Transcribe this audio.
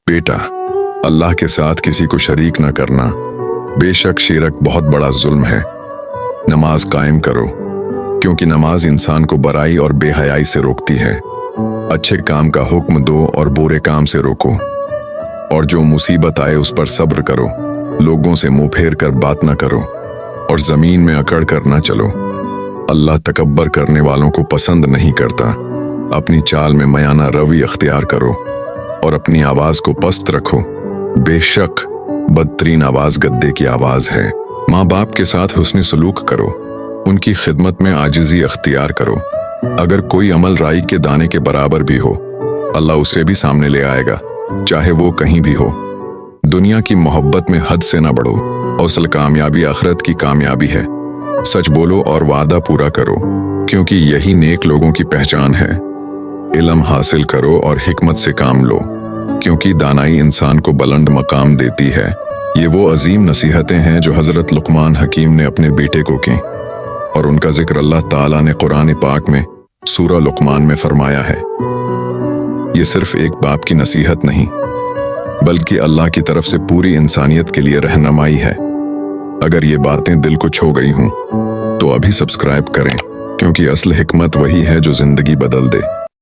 बेटा, अल्लाह के साथ किसी को शरीक न करना। बेशक शिरक बहुत बड़ा जुल्म है। नमाज कायम करो, क्योंकि नमाज इंसान को बुराई और बेहयाई से रोकती है। अच्छे काम का हुक्म दो और बुरे काम से रोको, और जो मुसीबत आए उस पर सब्र करो। लोगों से मुंह फेर कर बात न करो और जमीन में अकड़ कर न चलो। अल्लाह तकब्बर करने वालों को पसंद नहीं करता। अपनी चाल में मयाना रवि अख्तियार करो और अपनी आवाज को पस्त रखो। बेशक बदतरीन आवाज गद्दे की आवाज है। माँ बाप के साथ हुस्न सलूक करो, उनकी खिदमत में आजिजी अख्तियार करो। अगर कोई अमल राई के दाने के बराबर भी हो, अल्लाह उसे भी सामने ले आएगा, चाहे वो कहीं भी हो। दुनिया की मोहब्बत में हद से ना बढ़ो। असल कामयाबी आखिरत की कामयाबी है। सच बोलो और वादा पूरा करो, क्योंकि यही नेक लोगों की पहचान है। इल्म हासिल करो और हिकमत से काम लो, क्योंकि दानाई इंसान को बुलंद मकाम देती है। ये वो अजीम नसीहतें हैं जो हजरत लुकमान हकीम ने अपने बेटे को की, और उनका जिक्र अल्लाह ताला ने कुरान पाक में सूरा लुकमान में फरमाया है। ये सिर्फ एक बाप की नसीहत नहीं, बल्कि अल्लाह की तरफ से पूरी इंसानियत के लिए रहनुमाई है। अगर ये बातें दिल को छू गई हों तो अभी सब्सक्राइब करें, क्योंकि असल हिकमत वही है जो जिंदगी बदल दे।